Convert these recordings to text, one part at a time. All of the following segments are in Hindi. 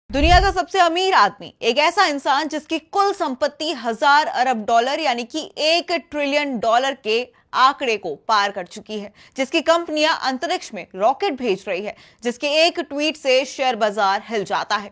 दुनिया का सबसे अमीर आदमी एक ऐसा इंसान जिसकी कुल संपत्ति हजार अरब डॉलर यानी कि 1 ट्रिलियन डॉलर के आंकड़े को पार कर चुकी है, जिसकी कंपनियां अंतरिक्ष में रॉकेट भेज रही है, जिसके एक ट्वीट से शेयर बाजार हिल जाता है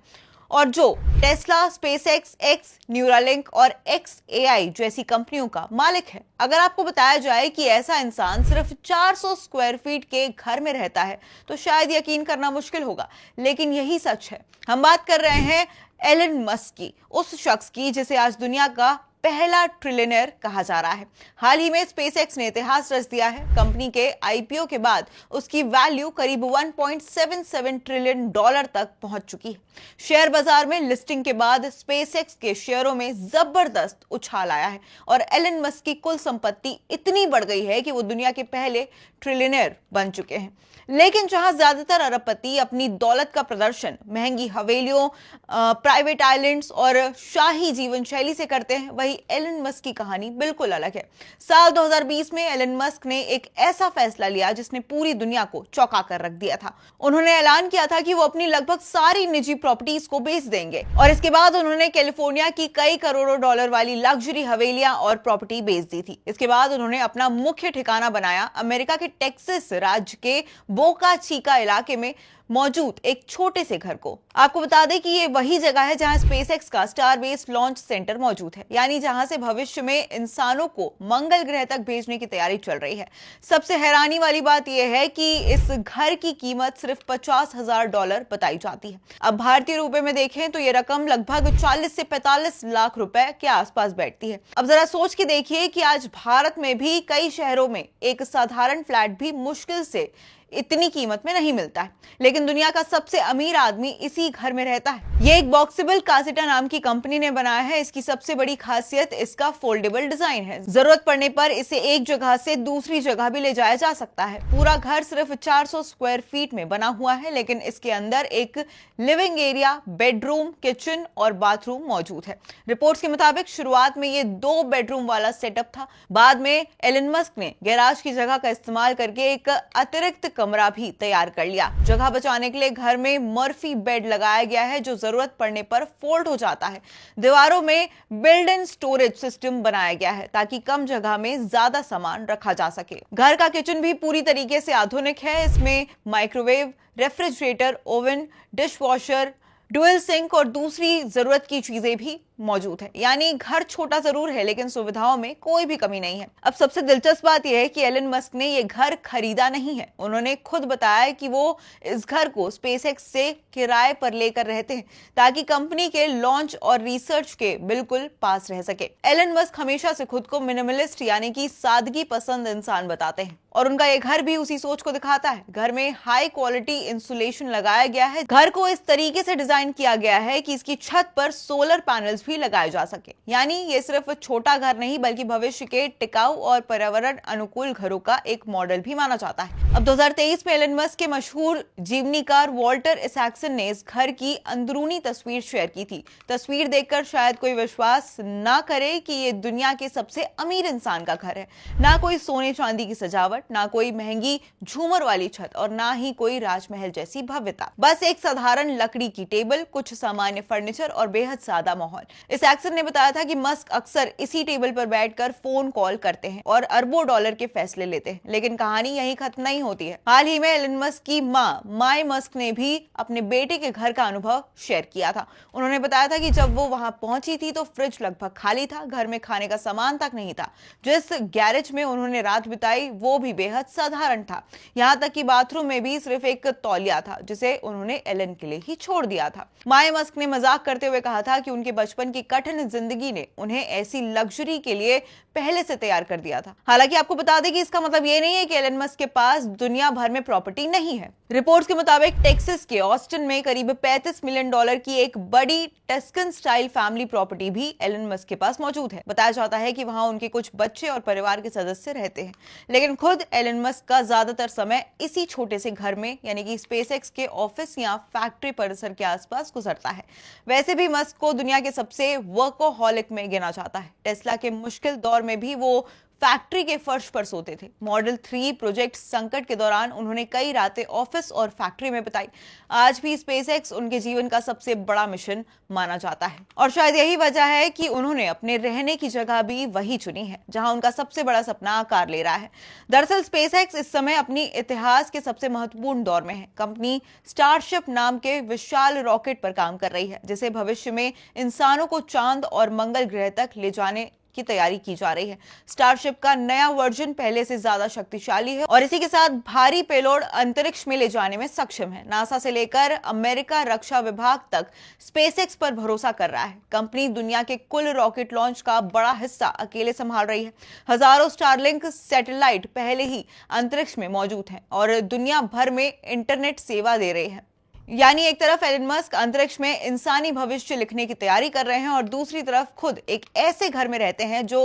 और जो टेस्ला, स्पेसएक्स, एक्स, न्यूरालिंक और एक्स एआई जैसी कंपनियों का मालिक है। अगर आपको बताया जाए कि ऐसा इंसान सिर्फ 400 स्क्वायर फीट के घर में रहता है तो शायद यकीन करना मुश्किल होगा, लेकिन यही सच है। हम बात कर रहे हैं एलन मस्क की, उस शख्स की जिसे आज दुनिया का पहला ट्रिलियनर कहा जा रहा है। हाल ही में स्पेसएक्स ने इतिहास रच दिया है। कंपनी के आईपीओ के बाद उसकी वैल्यू करीब 1.77 ट्रिलियन डॉलर तक पहुंच चुकी है। शेयर बाजार में लिस्टिंग के बाद स्पेसएक्स के शेयरों में जबरदस्त उछाल आया है और एलन मस्क की कुल संपत्ति इतनी बढ़ गई है कि वो दुनिया के पहले ट्रिलियनर बन चुके हैं। लेकिन जहां ज्यादातर अरबपति अपनी दौलत का प्रदर्शन महंगी हवेलियों, प्राइवेट आइलैंड्स और शाही जीवन शैली से करते हैं, वहीं एलन मस्क की कहानी बिल्कुल अलग है। साल 2020 में एलन मस्क ने एक ऐसा फैसला लिया जिसने पूरी दुनिया को चौंका कर रख दिया था। उन्होंने ऐलान किया था कि वो अपनी लगभग सारी निजी प्रॉपर्टीज को बेच देंगे और इसके बाद उन्होंने कैलिफोर्निया की कई करोड़ों डॉलर वाली लग्जरी हवेलियां और प्रॉपर्टी बेच दी थी। इसके बाद उन्होंने अपना मुख्य ठिकाना बनाया अमेरिका के टेक्सास राज्य के बोका चीका इलाके में मौजूद एक छोटे से घर को। आपको बता दें कि ये वही जगह है जहां स्पेसएक्स का स्टार बेस लॉन्च सेंटर मौजूद है, यानी जहां से भविष्य में इंसानों को मंगल ग्रह तक भेजने की तैयारी चल रही है। सबसे हैरानी वाली बात यह है कि इस घर की कीमत सिर्फ $50,000 बताई जाती है। अब भारतीय रुपए में देखें तो ये रकम लगभग 40 से 45 लाख रुपए के आसपास बैठती है। अब जरा सोच के देखिए कि आज भारत में भी कई शहरों में एक साधारण फ्लैट भी मुश्किल से इतनी कीमत में नहीं मिलता है, लेकिन दुनिया का सबसे अमीर आदमी इसी घर में रहता है। ये एक बॉक्सेबल कासिटा नाम की कंपनी ने बनाया है। इसकी सबसे बड़ी खासियत इसका फोल्डेबल डिजाइन है। जरूरत पड़ने पर इसे एक जगह से दूसरी जगह भी ले जाया जा सकता है। पूरा घर सिर्फ 400 स्क्वायर फीट में बना हुआ है, लेकिन इसके अंदर एक लिविंग एरिया, बेडरूम, किचन और बाथरूम मौजूद है। रिपोर्ट्स के मुताबिक शुरुआत में ये 2 बेडरूम वाला सेटअप था। बाद में एलन मस्क ने गैराज की जगह का इस्तेमाल करके एक अतिरिक्त कमरा भी तैयार कर लिया। जगह बचाने के लिए घर में मर्फी बेड लगाया गया है जो जरूरत पड़ने पर फोल्ड हो जाता है। दीवारों में बिल्ट इन स्टोरेज सिस्टम बनाया गया है ताकि कम जगह में ज्यादा सामान रखा जा सके। घर का किचन भी पूरी तरीके से आधुनिक है। इसमें microwave, refrigerator, oven, dishwasher, dual sink और दूसरी जरूरत की चीजें भी मौजूद है। यानी घर छोटा जरूर है लेकिन सुविधाओं में कोई भी कमी नहीं है। अब सबसे दिलचस्प बात यह है कि एलन मस्क ने यह घर खरीदा नहीं है। उन्होंने खुद बताया कि वो इस घर को स्पेसएक्स से किराए पर लेकर रहते हैं ताकि कंपनी के लॉन्च और रिसर्च के बिल्कुल पास रह सके। एलन मस्क हमेशा से खुद को मिनिमलिस्ट यानी कि सादगी पसंद इंसान बताते हैं और उनका यह घर भी उसी सोच को दिखाता है। घर में हाई क्वालिटी इंसुलेशन लगाया गया है। घर को इस तरीके से डिजाइन किया गया है कि इसकी छत पर सोलर पैनल्स भी लगाए जा सके। यानी ये सिर्फ छोटा घर नहीं बल्कि भविष्य के टिकाऊ और पर्यावरण अनुकूल घरों का एक मॉडल भी माना जाता है। अब 2023 में एलन मस्क के मशहूर जीवनीकार वॉल्टर इसैक्सन ने इस घर की अंदरूनी तस्वीर शेयर की थी। तस्वीर देखकर शायद कोई विश्वास ना करे कि ये दुनिया के सबसे अमीर इंसान का घर है। ना कोई सोने चांदी की सजावट, ना कोई महंगी झूमर वाली छत और ना ही कोई राजमहल जैसी भव्यता। बस एक साधारण लकड़ी की टेबल, कुछ सामान्य फर्नीचर और बेहद सादा माहौल। इसैक्सन ने बताया था कि मस्क अक्सर इसी टेबल पर बैठकर फोन कॉल करते हैं और अरबों डॉलर के फैसले लेते हैं। लेकिन कहानी यहीं खत्म नहीं होती है। हाल ही में एलन मस्क की मां माय मस्क ने भी अपने बेटे के घर का अनुभव शेयर किया था। उन्होंने बताया था कि जब वो वहां पहुंची थी तो फ्रिज लगभग खाली था। घर में खाने का सामान तक नहीं था। जिस गैरेज में उन्होंने रात बिताई वो भी बेहद साधारण था। यहाँ तक कि बाथरूम में भी सिर्फ एक तौलिया था जिसे उन्होंने एलन के लिए ही छोड़ दिया था। माय मस्क ने मजाक करते हुए कहा था कि उनके बचपन की कठिन जिंदगी ने उन्हें ऐसी लग्जरी के लिए पहले से तैयार कर दिया था। हालांकि आपको बता दें कि इसका मतलब ये नहीं है कि एलन मस्क के पास दुनिया भर में प्रॉपर्टी नहीं है। रिपोर्ट्स के मुताबिक टेक्सास के ऑस्टिन में करीब $35 मिलियन की एक बड़ी टस्कन स्टाइल फैमिली प्रॉपर्टी भी एलन मस्क के पास मौजूद है। बताया जाता है कि वहां उनके कुछ बच्चे और परिवार के सदस्य रहते हैं, लेकिन खुद एलन मस्क का ज्यादातर समय इसी छोटे से घर में यानी कि स्पेसएक्स के ऑफिस या फैक्ट्री परिसर के आसपास गुजरता है। वैसे भी मस्क को दुनिया के सबसे वर्कोहॉलिक में गिना जाता है। टेस्ला के मुश्किल दौर में भी वो फैक्ट्री के फर्श पर सोते थे। मॉडल 3 प्रोजेक्ट संकट के दौरान उन्होंने कई रातें ऑफिस और फैक्ट्री में बिताई। आज भी स्पेसएक्स उनके जीवन का सबसे बड़ा मिशन माना जाता है और शायद यही वजह है कि उन्होंने अपने रहने की जगह भी वही चुनी है जहां उनका सबसे बड़ा सपना आकार ले रहा है। दरअसल स्पेसएक्स इस समय अपनी इतिहास के सबसे महत्वपूर्ण दौर में है। कंपनी स्टारशिप नाम के विशाल रॉकेट पर काम कर रही है जिसे भविष्य में इंसानों को चांद और मंगल ग्रह तक ले जाने की तैयारी की जा रही है। स्टारशिप का नया वर्जन पहले से ज्यादा शक्तिशाली है और इसी के साथ भारी पेलोड अंतरिक्ष में ले जाने में सक्षम है। नासा से लेकर अमेरिका रक्षा विभाग तक स्पेसएक्स पर भरोसा कर रहा है। कंपनी दुनिया के कुल रॉकेट लॉन्च का बड़ा हिस्सा अकेले संभाल रही है। हजारों स्टारलिंक सैटेलाइट पहले ही अंतरिक्ष में मौजूद हैं और दुनिया भर में इंटरनेट सेवा दे रहे हैं। यानी एक तरफ एलन मस्क अंतरिक्ष में इंसानी भविष्य लिखने की तैयारी कर रहे हैं और दूसरी तरफ खुद एक ऐसे घर में रहते हैं जो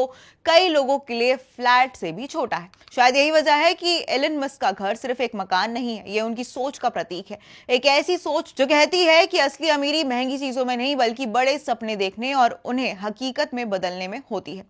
कई लोगों के लिए फ्लैट से भी छोटा है। शायद यही वजह है कि एलन मस्क का घर सिर्फ एक मकान नहीं है, ये उनकी सोच का प्रतीक है। एक ऐसी सोच जो कहती है कि असली अमीरी महंगी चीजों में नहीं बल्कि बड़े सपने देखने और उन्हें हकीकत में बदलने में होती है।